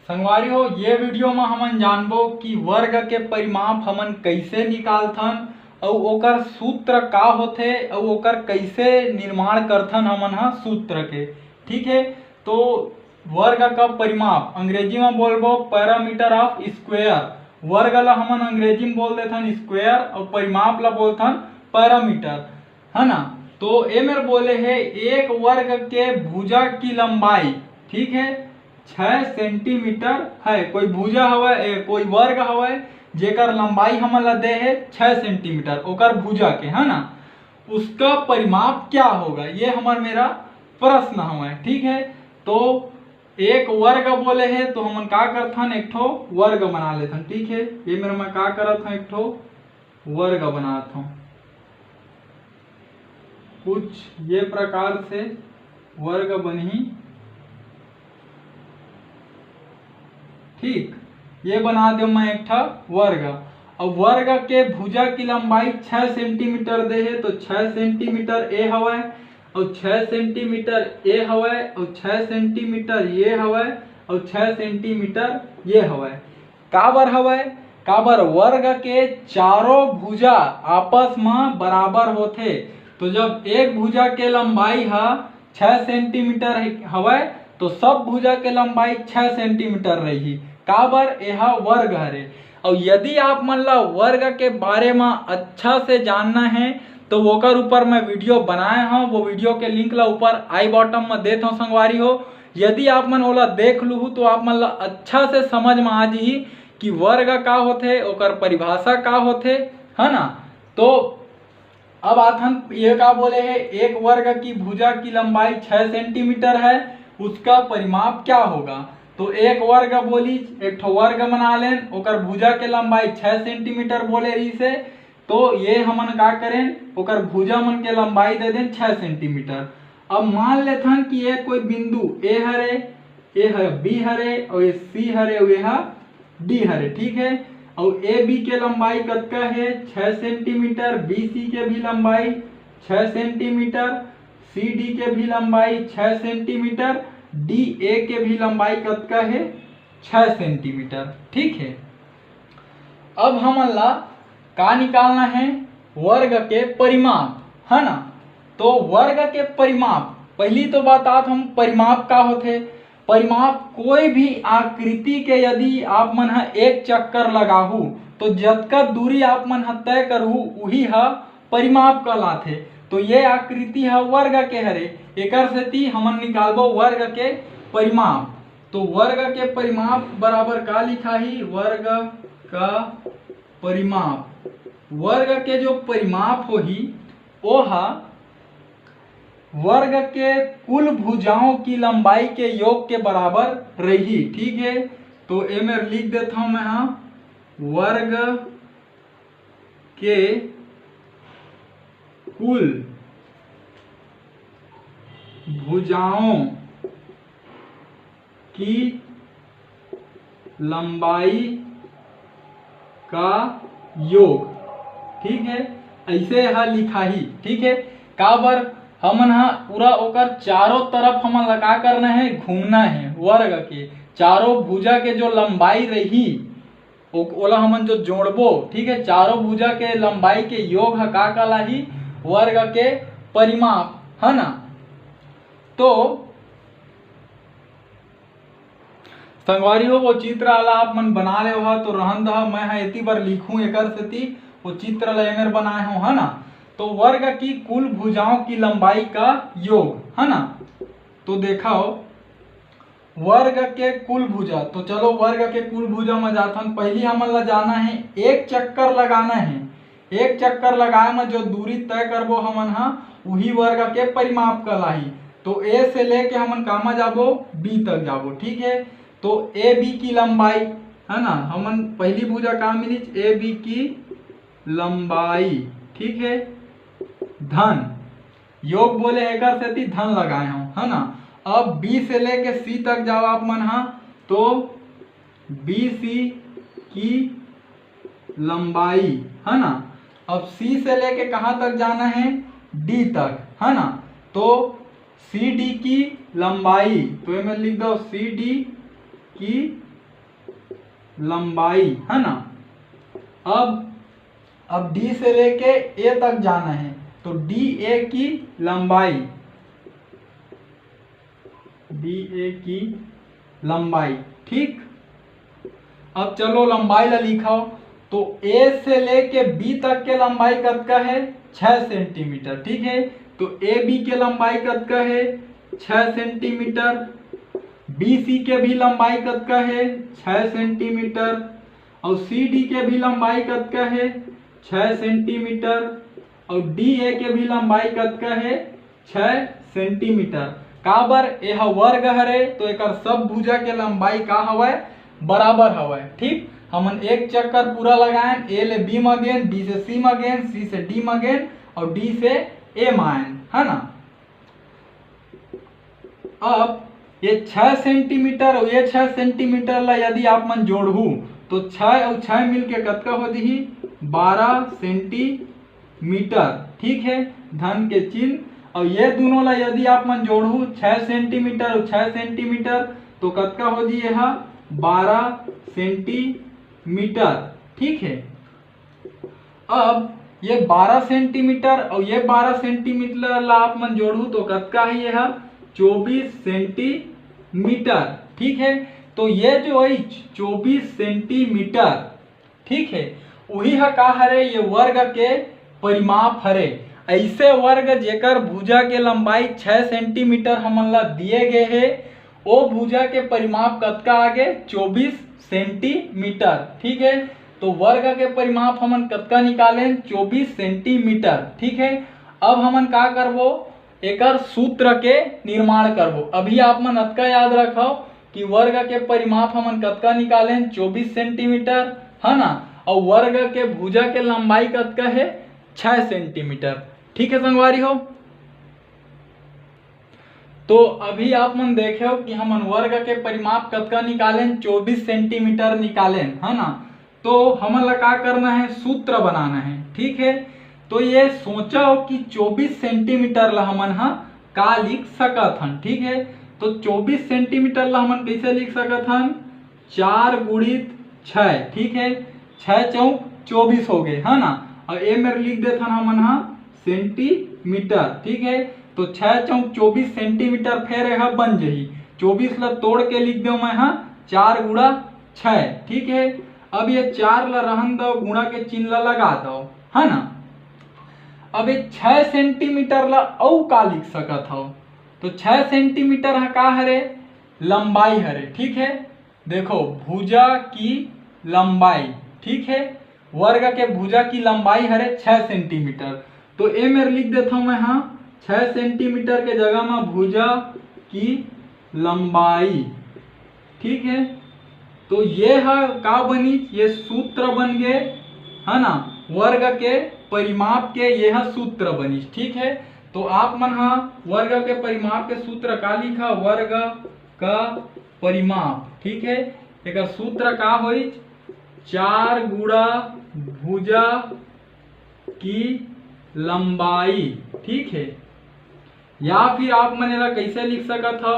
संगवारी हो, ये वीडियो में हमन जानबो कि वर्ग के परिमाप हमन कैसे निकालथन और ओकर सूत्र का होथे और ओकर कैसे निर्माण करथन हमन हा सूत्र के। ठीक है, तो वर्ग का परिमाप अंग्रेजी में बोलबो पैरामीटर ऑफ स्क्वायर। वर्ग ला हमन अंग्रेजी में बोल देथन स्क्वायर और परिमाप ला बोलथन पैरामीटर, है ना। तो ए मेरे बोले है एक वर्ग के भुजा की लंबाई, ठीक है, 6 सेंटीमीटर है। कोई भुजा हवे, कोई वर्ग हवे जेकर लंबाई हमन ला दे है 6 सेंटीमीटर ओकर भुजा के, है ना। उसका परिमाप क्या होगा, ये हमार मेरा प्रश्न हवे। ठीक है, तो एक वर्ग बोले है तो हमन का करथन, एक ठो वर्ग बना लेथन। ठीक है, ये मेरा मैं का करत हूँ, एक ठो वर्ग बनात हूँ। कुछ ये प्रकार से वर्ग बनी। ठीक, ये बना दो मैं एक ठा वर्ग। और वर्ग के भुजा की लंबाई 6 सेंटीमीटर दे है तो 6 सेंटीमीटर ए हवा, और 6 सेंटीमीटर ए हवा, और 6 सेंटीमीटर ये हवा, और 6 सेंटीमीटर ये हवा। काबर हवा, काबर वर्ग के चारों भुजा आपस में बराबर होथे। तो जब एक भुजा के लंबाई है 6 सेंटीमीटर हवा तो सब भुजा के लंबाई 6 सेंटीमीटर रही। काबर यह वर्ग हरे। और यदि आप मन ला वर्ग के बारे में अच्छा से जानना है तो ओकर ऊपर मैं वीडियो बनाए हूँ, वो वीडियो के लिंक ला ऊपर आई बॉटम में देता हूँ संगवारी हो। यदि आप मन ओला देख लूँ तो आप मन ला अच्छा से समझ में आ जाही कि वर्ग का होथे, ओकर परिभाषा का होथे, है ना। तो अब आथन ये का बोले है एक वर्ग की भुजा की लंबाई 6 सेंटीमीटर है, उसका परिमाप क्या होगा। तो एक वर्ग बोली, एक ठो वर्ग बना लें, ओकर भुजा के लंबाई 6 सेंटीमीटर बोले रही से, तो ये हमन का करें, ओकर भुजा मन के लंबाई दे दें 6 सेंटीमीटर। अब मान लेथन कि ये कोई बिंदु ए हरे, ए हर बी हरे, और ये सी हरे, और यह डी हरे। ठीक है, और ए बी के लंबाई कतका है 6 सेंटीमीटर, बी सी के भी लंबाई 6 सेंटीमीटर, सी डी के भी लंबाई 6 सेंटीमीटर, डी ए के भी लंबाई कतका है 6 सेंटीमीटर। ठीक है, अब हमन ला का निकालना है, वर्ग के परिमाप, है ना। तो वर्ग के परिमाप पहली तो बात हम परिमाप का होथे। परिमाप कोई भी आकृति के यदि आप मन ह एक चक्कर लगाहू तो जतका दूरी आप मन ह तय करहू वही ह परिमाप कहलाथे। तो ये आकृति है वर्ग के हरे, एकर सेती हमन निकालबो वर्ग के परिमाप। तो वर्ग के परिमाप बराबर का लिखा ही, वर्ग का परिमाप। वर्ग के जो परिमाप होही वो है वर्ग के कुल भुजाओं की लंबाई के योग के बराबर रही। ठीक है, तो ए में लिख देता हूं मैं, हाँ, वर्ग के कुल भुजाओं की लंबाई का योग। ठीक है, ऐसे यह लिखा ही। ठीक है, काबर हमन हा पूरा ओकर चारों तरफ हमन लगा करना है, घूमना है। वर्ग के चारों भुजा के जो लंबाई रही ओला हमन जो जोड़बो, ठीक है, चारों भुजा के लंबाई के योग है का कहलाही, वर्ग के परिमाप, है ना। तो संगवारी हो, वो चित्र वाला आप मन बना ले हो तो रहन दह, मैं इतनी बार लिखूं एकर सेती वो चित्र ला एमेर बनाए हो, है ना। तो वर्ग की कुल भुजाओं की लंबाई का योग, है ना। तो देखो वर्ग के कुल भुजा, तो चलो वर्ग के कुल भुजा में जाथन। पहली हमन ला जाना है एक चक्कर लगाना है। एक चक्कर लगाए में जो दूरी तय करबो हमन हा वही वर्ग के परिमाप कहलाही। तो ए से लेके हमन कामा जाबो, बी तक जाबो। ठीक है, तो ए बी की लंबाई, है ना, हमन पहली भुजा का मिली ए बी की लंबाई। ठीक है, धन योग बोले एकर सेती धन लगाए हूं, है ना। अब बी से लेके सी तक जाओ आप मन, हा, तो बी सी की लंबाई, है ना। अब सी से लेके कहां तक जाना है, डी तक, है ना। तो सी डी की लंबाई, तो ये मैं लिख दो सी डी की लंबाई, है ना। अब डी से लेके ए तक जाना है, तो डी ए की लंबाई, डी ए की लंबाई, ठीक। अब चलो लंबाई ला लिखाओ, तो ए से लेके बी तक के लंबाई कतका है 6 सेंटीमीटर, ठीक है। तो ए बी के लंबाई कतका है 6 सेंटीमीटर, बी सी के भी लंबाई कतका है 6 सेंटीमीटर, और सी डी के भी लंबाई कतका है 6 सेंटीमीटर, और डी ए के भी लंबाई कतका है 6 सेंटीमीटर। काबर यह वर्ग हरे, तो एक सब भुजा के लंबाई का हवय बराबर हवय, ठीक। हमन एक चक्कर पूरा लगाएं, ए ले बी में गेन, बी से सी में गेन, सी से डी में गेन, और डी से ए में आयन, है ना। अब ये 6 सेंटीमीटर और ये 6 सेंटीमीटर ला यदि आप मन जोड़ू, तो 6 और 6 मिलके कतका हो दिही 12 सेंटीमीटर, ठीक है, धन के चिन्ह। और ये दोनों ला यदि आप मन जोड़ू 6 सेंटीमीटर और 6 सेंटीमीटर, तो कतका हो जी यह 12 सेंटीमीटर, ठीक है। अब ये 12 सेंटीमीटर और ये 12 सेंटीमीटर ला आप मन जोड़ू, तो कतका है यह 24 सेंटीमीटर, ठीक है। तो ये जो है 24 सेंटीमीटर, ठीक है, वही है का हरे ये वर्ग के परिमाप हरे। ऐसे वर्ग जेकर भुजा के लंबाई 6 सेंटीमीटर हमन ला दिए गए है, वो भुजा के परिमाप कतका आगे 24 सेंटीमीटर, ठीक है। तो वर्ग के परिमाप हमन कतका निकालें 24 सेंटीमीटर, ठीक है। अब हमन का करबो, एकर सूत्र के निर्माण करबो। अभी आप मन अतका याद रखो कि वर्ग के परिमाप हमन कतका निकालें 24 सेंटीमीटर, है ना, और वर्ग के भुजा के लंबाई कतका है 6 सेंटीमीटर, ठीक है संगवारी हो। तो अभी आप मन देखे हो कि हमन वर्ग के परिमाप कतका निकालें 24 सेंटीमीटर निकालें, है ना। तो हमन ला का करना है, सूत्र बनाना है, ठीक है। तो ये सोचा हो कि 24 सेंटीमीटर ला हमन हा का लिख सकत हन, ठीक है। तो 24 सेंटीमीटर ला हमन कैसे लिख सकत हन, 4 गुणित 6, ठीक है, 6 चौक 24 हो गए, है ना। और ए में लिख देथन हमन हा सेंटीमीटर, ठीक है। तो 6 चौक 24 सेंटीमीटर फिर यह बन जही, 24 ला तोड़ के लिख दो मैं हा 4 गुणा 6, ठीक है। अब ये 4 ला रहन दो, गुणा के चिन्ह ला लगा दो, है ना। अब ये 6 सेंटीमीटर ला औ का लिख सकत हो, तो 6 सेंटीमीटर है का हरे लंबाई हरे, ठीक है। देखो भुजा की लंबाई, ठीक है, वर्ग के भुजा की लंबाई हरे 6 सेंटीमीटर। तो ए में लिख देता हूं मैं हाँ 6 सेंटीमीटर के जगह में भुजा की लंबाई, ठीक है। तो ये है का बनी, ये सूत्र बन गए, है ना, वर्ग के परिमाप के यह सूत्र बनी, ठीक है। तो आप मन हाँ वर्ग के परिमाप के सूत्र का लिखा, वर्ग का परिमाप, ठीक है। एक सूत्र का होई 4 गुणा भुजा की लंबाई, ठीक है। या फिर आप मन एला कैसे लिख सकत हो,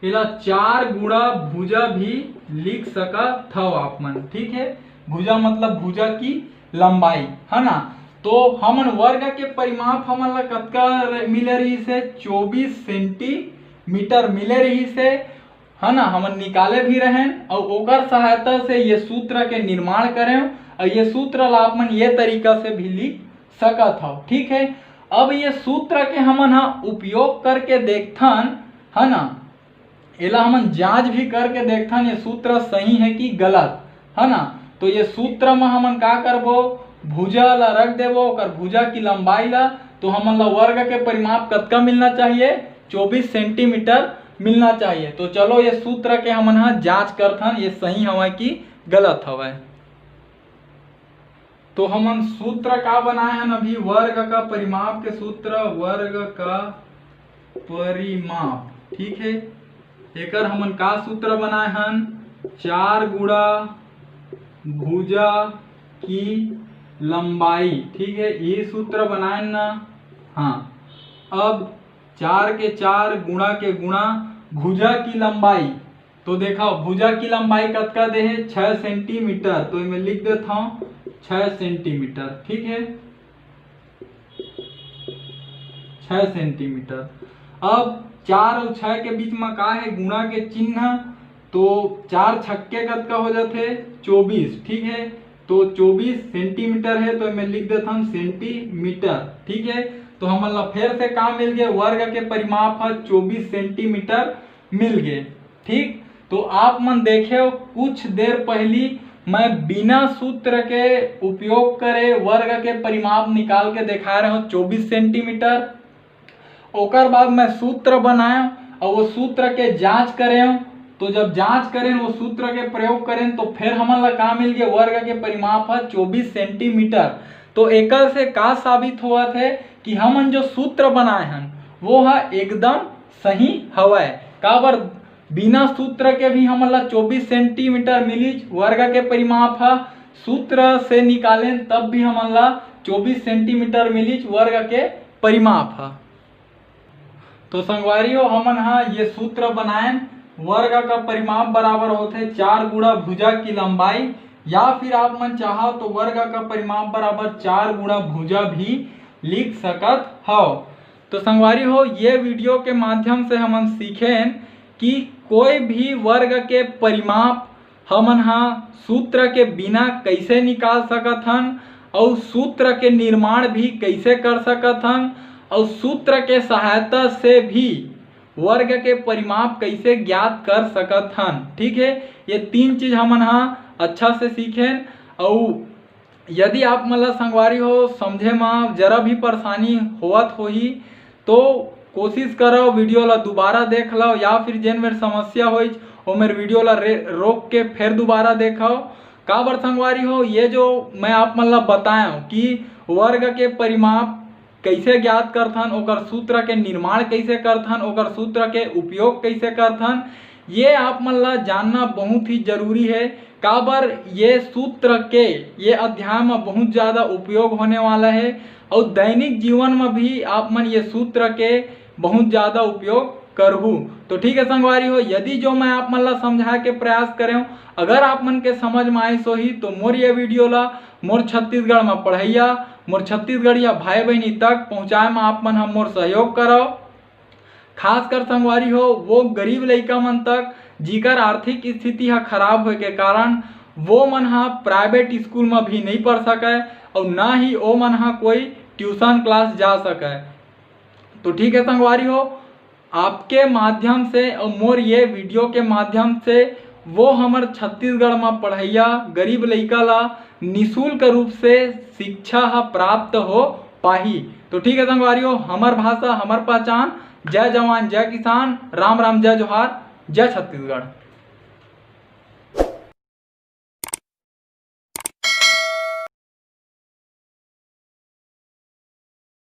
एला 4 गुणा भुजा भी लिख सकत हो आप मन, ठीक है। भुजा मतलब भुजा की लंबाई, है ना। तो हमन वर्ग के परिमाप हमन ला कतका मिले रही से 24 सेंटीमीटर मिले रही से, है ना। हमन निकाले भी रहें और ओकर सहायता से ये सूत्र के निर्माण करें, और ये सूत्र ला आप मन ये तरीका से भी लिख सकत हो, ठीक है। अब ये सूत्र के हमन हा उपयोग करके देखथन, है ना, एला हमन जांच भी करके देखथन ये सूत्र सही है कि गलत, है ना। तो ये सूत्र में हमन का करबो, भुजा ला रख देबो, ओकर भुजा की लंबाई ला, तो हमन ला वर्ग के परिमाप कतका मिलना चाहिए 24 सेंटीमीटर मिलना चाहिए। तो चलो ये सूत्र के हमन हा जांच करथन ये सही हवय कि गलत हवय। तो हमन सूत्र का बनाए हन अभी, वर्ग का परिमाप के सूत्र, वर्ग का परिमाप, ठीक है। एकर हमन का सूत्र बनाए हन 4 गुणा भुजा की लंबाई, ठीक है, ये सूत्र बनाए ना। हाँ, अब 4 के 4 गुणा के गुणा भुजा की लंबाई, तो देखो भुजा की लंबाई कतका दे है 6 सेंटीमीटर, तो मैं लिख देता हूँ 6 सेंटीमीटर। ठीक है 6 सेंटीमीटर। अब 4 और 6 के बीच में का है गुणा के चिन्ह, तो 4 छक्के कतका हो जाते 24। ठीक है तो 24 सेंटीमीटर है, तो मैं लिख देता हूँ सेंटीमीटर। ठीक है तो हमारा फिर से काम मिल गया, वर्ग के परिमाप है 24 सेंटीमीटर मिल गए। ठीक तो आप मन देखे कुछ देर पहली मैं बिना सूत्र के उपयोग करे वर्ग के परिमाप निकाल के दिखा रहा हूँ 24 सेंटीमीटर। ओकर बाद मैं सूत्र बनाया और वो सूत्र के जांच करें, तो जब जांच करें वो सूत्र के प्रयोग करें तो फिर हमारा का मिल गया वर्ग के परिमाप है 24 सेंटीमीटर। तो एक से का साबित हुआ थे कि हम जो सूत्र बनाए हैं वो है एकदम सही हवा है। काबर बिना सूत्र के भी हमारा 24 सेंटीमीटर मिली वर्ग के परिमाप है, सूत्र से निकालें तब भी हमारा 24 सेंटीमीटर मिली वर्ग के परिमाप है। तो संगवारियों हमन हाँ ये सूत्र बनाए, वर्ग का परिमाप बराबर होते 4 गुणा भुजा की लंबाई, या फिर आप मन चाहो तो वर्ग का परिमाप बराबर 4 गुणा भुजा भी लिख सकत हो। तो संगवारी हो ये वीडियो के माध्यम से हमन सीखें कि कोई भी वर्ग के परिमाप हमन हाँ सूत्र के बिना कैसे निकाल सकत हन, और सूत्र के निर्माण भी कैसे कर सकत हन, और सूत्र के सहायता से भी वर्ग के परिमाप कैसे ज्ञात कर सकत हन। ठीक है ये 3 चीज हमन हाँ अच्छा से सीखें। और यदि आप मतलब संगवारी हो समझे में जरा भी परेशानी होवत होही तो कोशिश करो वीडियो ला दोबारा देख लो, या फिर जेन मेरे समस्या होई वो मेरे वीडियो ला रोक के फिर दोबारा देखो। काबर संगवारी हो ये जो मैं आप मतलब बताया कि वर्ग के परिमाप कैसे ज्ञात करथन, ओकर सूत्र के निर्माण कैसे करथन, ओकर सूत्र के उपयोग कैसे करथन, ये आप मन ला जानना बहुत ही जरूरी है। काबर ये सूत्र के ये अध्याय में बहुत ज़्यादा उपयोग होने वाला है, और दैनिक जीवन में भी आप मन ये सूत्र के बहुत ज़्यादा उपयोग करहु। तो ठीक है संगवारी हो यदि जो मैं आप मन ला समझा के प्रयास करें अगर आप मन के समझ में आई सोही तो मोर ये वीडियो ला मोर छत्तीसगढ़ में पढ़ैया मोर छत्तीसगढ़िया भाई बहनी तक पहुँचाए में आप मन हम मोर सहयोग करो। खासकर संगवारी हो वो गरीब लइका मन तक जिकर आर्थिक स्थिति है खराब होए के कारण वो मन हा प्राइवेट स्कूल में भी नहीं पढ़ सके, और ना ही वो मन हा कोई ट्यूशन क्लास जा सके। तो ठीक है संगवारी हो आपके माध्यम से और मोर ये वीडियो के माध्यम से वो हमार छत्तीसगढ़ में पढ़ैया गरीब लइका ला निःशुल्क रूप से शिक्षा प्राप्त हो पाही। तो ठीक है संगवारी हो हमार भाषा हमार पहचान। जय जवान जय किसान, राम राम जय जोहार, जय छत्तीसगढ़।